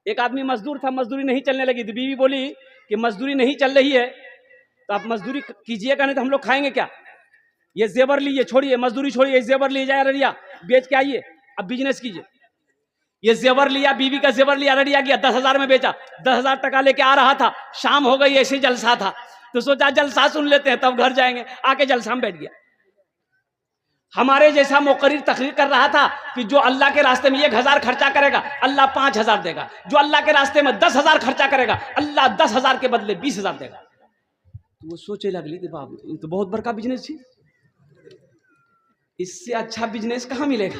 एक आदमी मजदूर था, मजदूरी नहीं चलने लगी थी। बीवी बोली कि मजदूरी नहीं चल रही है तो आप मजदूरी कीजिएगा, नहीं तो हम लोग खाएंगे क्या। ये जेवर लीजिए, छोड़िए मजदूरी, छोड़िए जेवर ले जाए अररिया बेच के आइए, अब बिजनेस कीजिए। ये जेवर लिया, बीवी का जेवर लिया, अररिया गया, 10,000 में बेचा, 10,000 टका लेके आ रहा था। शाम हो गई, ऐसे जलसा था तो सोचा जलसा सुन लेते हैं तब घर जाएंगे। आके जलसा में बैठ गया। हमारे जैसा मुकर्रिर तकरीर कर रहा था कि जो अल्लाह के रास्ते में 1,000 खर्चा करेगा अल्लाह 5,000 देगा, जो अल्लाह के रास्ते में 10,000 खर्चा करेगा अल्लाह 10,000 के बदले 20,000 देगा। तो वो सोचे लगली कि बाप ये तो बहुत बड़का बिजनेस है, इससे अच्छा बिजनेस कहाँ मिलेगा।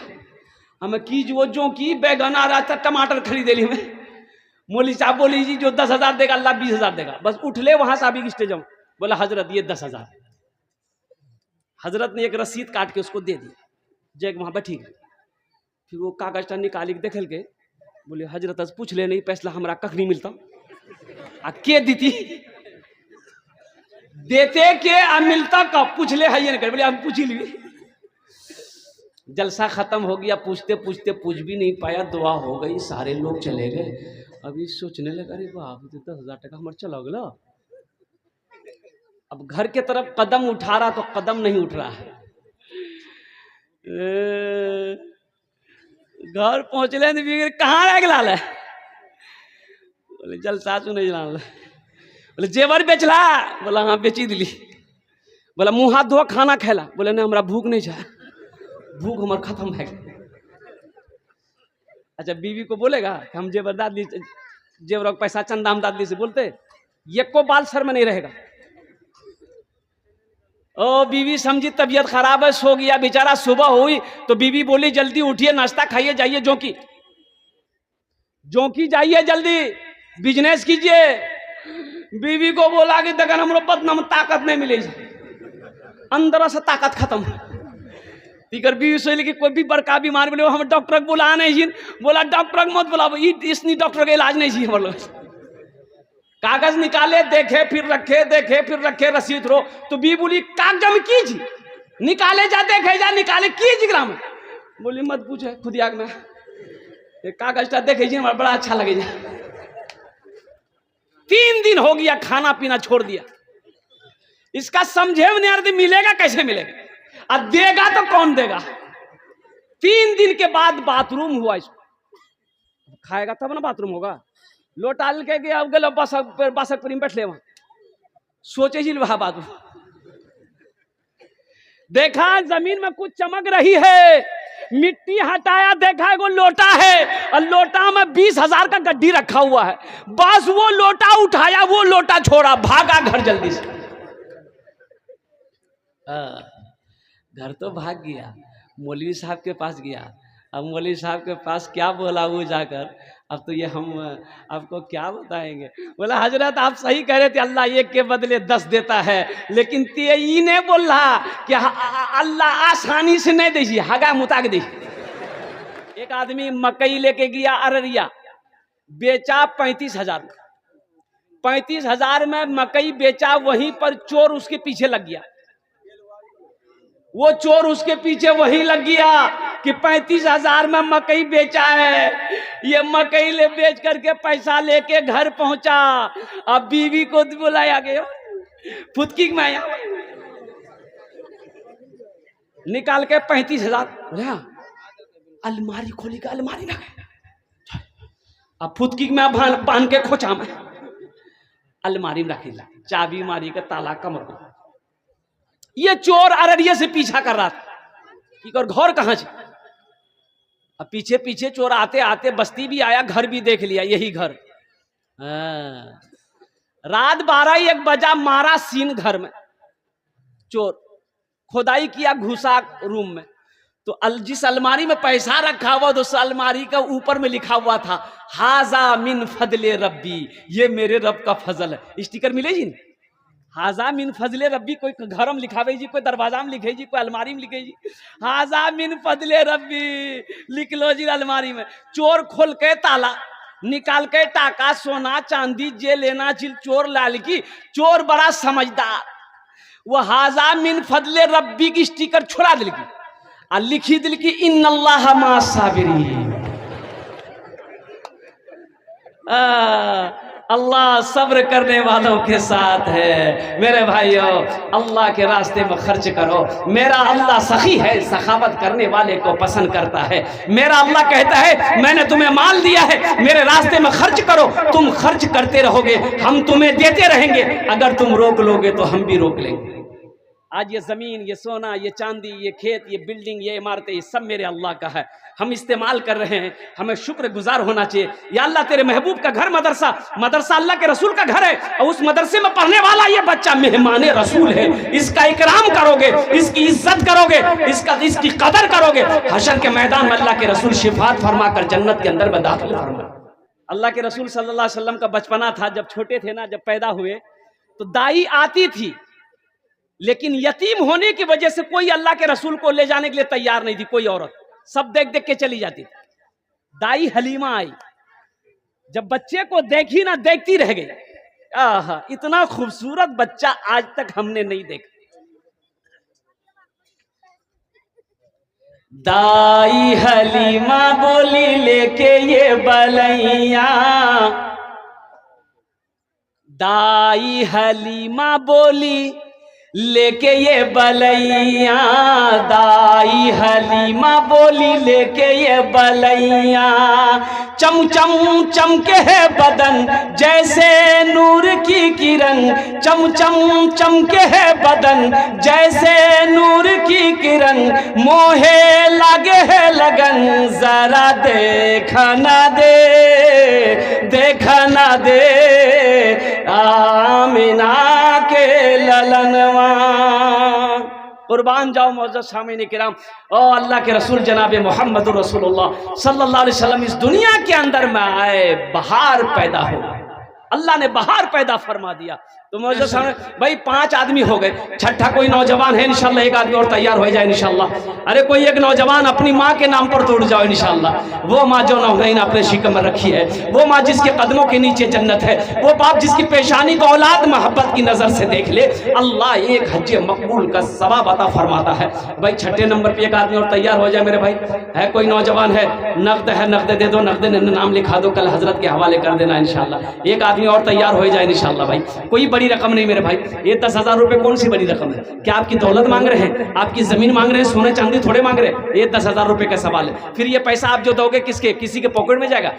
हमें की जो की बैगन आ रहा था, टमाटर खरीदे ली में। मौली साहब बोली जी जो 10,000 देगा अल्लाह 20,000 देगा। बस उठले वहां से अभी स्टेज में बोला हजरत ये 10,000। हजरत ने एक रसीद काट के उसको दे दी, जैक वहां बैठी गई। फिर वो कागज निकाली देखल के बोले हजरत पूछ ले नहीं पैसा हमारा कख नहीं मिलता आ के दीती देते के आ मिलता कब पूछ ले है ये नहीं कर। बोले हम पूछ ही लिए। जलसा खत्म हो गया, पूछते पूछते पूछ भी नहीं पाया, दुआ हो गई, सारे लोग चले गए। अभी सोचने लगा अरे बाप 10,000 टका हमारे चला गया। अब घर के तरफ कदम उठा रहा तो कदम नहीं उठ रहा है। घर पहुंचले तो कहाँ रह गया। बोले जलसा नहीं जान। बोले जेवर बेचला। बोला हाँ बेची दिली। बोला मुँह हाथ धो खाना खेला। बोले नहीं हमारा भूख नहीं जाए, भूख हमारा खत्म है। अच्छा बीवी को बोलेगा कि हम जेवर दादी जेवर पैसा चंदा हम दादी से बोलते ये को बाल सर में नहीं रहेगा। ओ बीवी समझी तबीयत खराब है, सो गया बेचारा। सुबह हुई तो बीवी बोली जल्दी उठिए नाश्ता खाइए जाइए जोंकी जाइए जल्दी बिजनेस कीजिए। बीवी को बोला कि देखा हमरो बदन में ताकत नहीं मिले, अंदर से ताकत खत्म। तीकर बीवी सोच कि कोई भी बड़का बीमार बोले हम डॉक्टर को बुला नहीं। बोला डॉक्टर मत बुलाओ, इसनी डॉक्टर का इलाज नहीं चाहिए। मतलब कागज निकाले देखे फिर रखे, देखे फिर रखे, रसीद रो तो बी बोली कागज में कीजिए, निकाले जा देखे जा निकाले कीजिए ग्राम। बोली मत पूछे खुद आग में कागज देखे जी बड़ा अच्छा लगे जा। 3 दिन हो गया खाना पीना छोड़ दिया। इसका समझे नहीं अर्थ मिलेगा कैसे मिलेगा, अब देगा तो कौन देगा। 3 दिन के बाद बाथरूम हुआ, इसको खाएगा तब ना बाथरूम होगा। लोटा के गया अब गलो बसक पर बैठ ले वहां सोचे जी वहा बात। देखा जमीन में कुछ चमक रही है, मिट्टी हटाया देखा वो लोटा है और लोटा में 20,000 का गड्डी रखा हुआ है। बस वो लोटा उठाया, वो लोटा छोड़ा, भागा घर जल्दी से। घर तो भाग गया, मौलवी साहब के पास गया। अब मौलवी साहब के पास क्या बोला वो जाकर, अब तो ये हम आपको क्या बताएंगे। बोला हजरत आप सही कह रहे थे, अल्लाह 1 के बदले 10 देता है, लेकिन ते ये नहीं बोल रहा कि अल्लाह आसानी से नहीं दीजिए, हगा मुताक दीजिए। एक आदमी मकई लेके गया अररिया, बेचा 35,000। 35,000 में मकई बेचा, वहीं पर चोर उसके पीछे लग गया। वो चोर उसके पीछे वही लग गया कि 35,000 में मकई बेचा है। ये मकई ले बेच करके पैसा लेके घर पहुंचा। अब बीवी को बुलाया गया, फुदकी में आया, निकाल के 35,000 अलमारी खोली का, अलमारी में अब फुदकी में बांध के खोचा में अलमारी में रखी, चाबी मारी का ताला कमर में। ये चोर अररिया से पीछा कर रहा था, और घर कहां से। अब पीछे पीछे चोर आते आते बस्ती भी आया, घर भी देख लिया, यही घर। रात 12-1 बजा मारा सीन घर में। चोर खुदाई किया, घुसा रूम में तो जिस अलमारी में पैसा रखा हुआ तो उस अलमारी का ऊपर में लिखा हुआ था हाजा मिन फजले रब्बी, ये मेरे रब का फजल है। स्टिकर मिले जी, हाजा मिन फजले रब्बी, कोई घर में लिखावे जी, कोई दरवाजा में लिखे जी, कोई अलमारी में लिखे जी, हाजा मिन फजले रब्बी लिख लो जी अलमारी में। चोर खोल के ताला निकाल के टाका सोना चांदी जे लेना चिल चोर लाल की। चोर बड़ा समझदार, वो हाजा मिन फजले रब्बी की स्टिकर छुड़ा दिल की और लिखी दिल की इन्नल्लाह मा साबिरीन। अल्लाह सब्र करने वालों के साथ है। मेरे भाइयों, अल्लाह के रास्ते में खर्च करो। मेरा अल्लाह सखी है, सखावत करने वाले को पसंद करता है। मेरा अल्लाह कहता है मैंने तुम्हें माल दिया है, मेरे रास्ते में खर्च करो। तुम खर्च करते रहोगे, हम तुम्हें देते रहेंगे। अगर तुम रोक लोगे तो हम भी रोक लेंगे। आज ये ज़मीन, ये सोना, ये चांदी, ये खेत, ये बिल्डिंग, ये इमारतें, ये सब मेरे अल्लाह का है। हम इस्तेमाल कर रहे हैं, हमें शुक्रगुजार होना चाहिए। या अल्लाह, तेरे महबूब का घर मदरसा, मदरसा अल्लाह के रसूल का घर है, और उस मदरसे में पढ़ने वाला ये बच्चा मेहमान रसूल है। इसका इकराम करोगे, इसकी इज्जत करोगे, इसकी कदर करोगे, हशर के मैदान में अल्लाह के रसूल शिफात फरमा कर जन्नत के अंदर में दाखिल फरमा। अल्लाह के रसूल सल्लल्लाहु अलैहि वसल्लम का बचपना था, जब छोटे थे ना, जब पैदा हुए तो दाई आती थी, लेकिन यतीम होने की वजह से कोई अल्लाह के रसूल को ले जाने के लिए तैयार नहीं थी। कोई औरत, सब देख देख के चली जाती थी। दाई हलीमा आई, जब बच्चे को देखी ना, देखती रह गई। आहा, इतना खूबसूरत बच्चा आज तक हमने नहीं देखा। दाई हलीमा बोली लेके ये बलैया, दाई हलीमा बोली लेके ये बलैया, दाई हलीमा बोली लेके ये बलैया। चम चम चमके है बदन जैसे नूर की किरण, चम चम चमके है बदन जैसे नूर की किरण। मोहे लागे है लगन, जरा देखा ना दे, देखा ना दे आमिना के ललनवा। कुर्बान जाओ मौजूद सामीन किराम। ओ अल्लाह के रसूल जनाब मोहम्मद रसूलुल्लाह सल्लल्लाहु अलैहि वसल्लम इस दुनिया के अंदर में आए, बहार पैदा हो, अल्लाह ने बहार पैदा फरमा दिया। तो मौजूद सामने भाई 5 आदमी हो गए, छठा कोई नौजवान है इंशाल्लाह, एक आदमी और तैयार हो जाए इंशाल्लाह। अरे कोई एक नौजवान अपनी माँ के नाम पर तोड़ जाओ इंशाल्लाह। वो माँ जो नौनैन अपने शिकम में रखी है, वो माँ जिसके कदमों के नीचे जन्नत है, वो बाप जिसकी पेशानी को औलाद मोहब्बत की नजर से देख ले, अल्लाह एक हज मकबूल का सवाब अता फरमाता है। भाई छठे नंबर पे एक आदमी और तैयार हो जाए मेरे भाई। है कोई नौजवान है, नकद है, नकद दे दो, नकद नाम लिखा दो, कल हजरत के हवाले कर देना इंशाल्लाह। एक आदमी और तैयार हो जाए इंशाल्लाह। भाई कोई बड़ी रकम नहीं मेरे भाई, ये 10,000 रुपए कौन सी बड़ी रकम है? क्या आपकी दौलत मांग रहे हैं, आपकी जमीन मांग रहे हैं, सोने चांदी थोड़े मांग रहे हैं? ये 10,000 रुपए का सवाल है। फिर ये पैसा आप जो दोगे किसके, किसी के पॉकेट में जाएगा?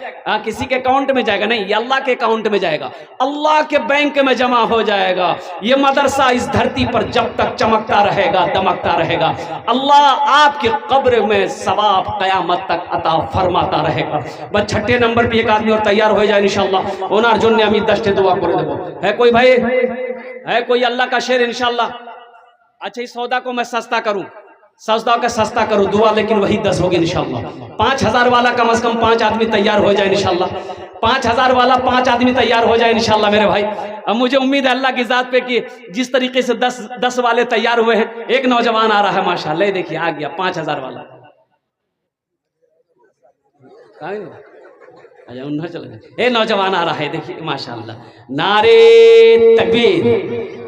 किसी के अकाउंट में जाएगा? नहीं, ये अल्लाह के अकाउंट में जाएगा, अल्लाह के बैंक में जमा हो जाएगा। ये मदरसा इस धरती पर जब तक चमकता रहेगा, दमकता रहेगा, अल्लाह आपके कब्र में सवाब कयामत तक अता फरमाता रहेगा। बस छठे नंबर पे एक आदमी और तैयार हो जाए इंशाल्लाह। ओनार जोन्ने अमी दस्ते दुआ कर देबो। है कोई भाई, है कोई अल्लाह का शेर इंशाल्लाह? अच्छा, इस सौदा को मैं सस्ता करूं, सौदा का सस्ता करूं, दुआ लेकिन वही 10 होगी इंशाल्लाह। 5,000 वाला कम से कम 5 आदमी तैयार हो जाए इंशाल्लाह। 5,000 वाला 5 आदमी तैयार हो जाए इंशाल्लाह मेरे भाई। अब मुझे उम्मीद है अल्लाह की जात पे कि जिस तरीके से 10 वाले तैयार हुए हैं, एक नौजवान आ रहा है माशाल्लाह, देखिए आ गया 5,000 वाला। ए नौजवान आ रहा है, देखिए माशाल्लाह। नारे तकबीर,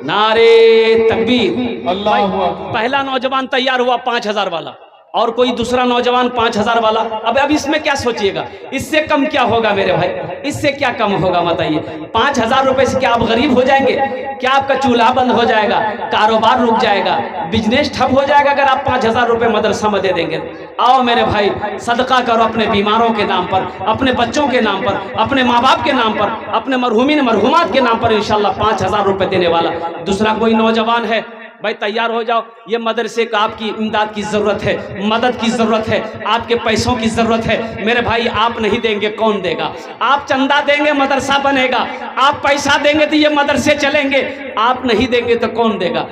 नारे तकबीर, अल्लाह। पहला नौजवान तैयार हुआ 5,000 वाला, और कोई दूसरा नौजवान 5,000 वाला। अब इसमें क्या सोचिएगा, इससे कम क्या होगा मेरे भाई, इससे क्या कम होगा बताइए? 5,000 रुपए से क्या आप गरीब हो जाएंगे? क्या आपका चूल्हा बंद हो जाएगा, कारोबार रुक जाएगा, बिजनेस ठप हो जाएगा अगर आप 5,000 रुपए मदरसा में दे देंगे? आओ मेरे भाई, सदका करो अपने बीमारों के नाम पर, अपने बच्चों के नाम पर, अपने माँ बाप के नाम पर, अपने मरहूमीन मरहूमात के नाम पर इंशाल्लाह 5,000 रुपए देने वाला। दूसरा कोई नौजवान है भाई, तैयार हो जाओ। ये मदरसे का आपकी इमदाद की ज़रूरत है, मदद की ज़रूरत है, आपके पैसों की ज़रूरत है मेरे भाई। आप नहीं देंगे कौन देगा? आप चंदा देंगे मदरसा बनेगा, आप पैसा देंगे तो ये मदरसे चलेंगे, आप नहीं देंगे तो कौन देगा?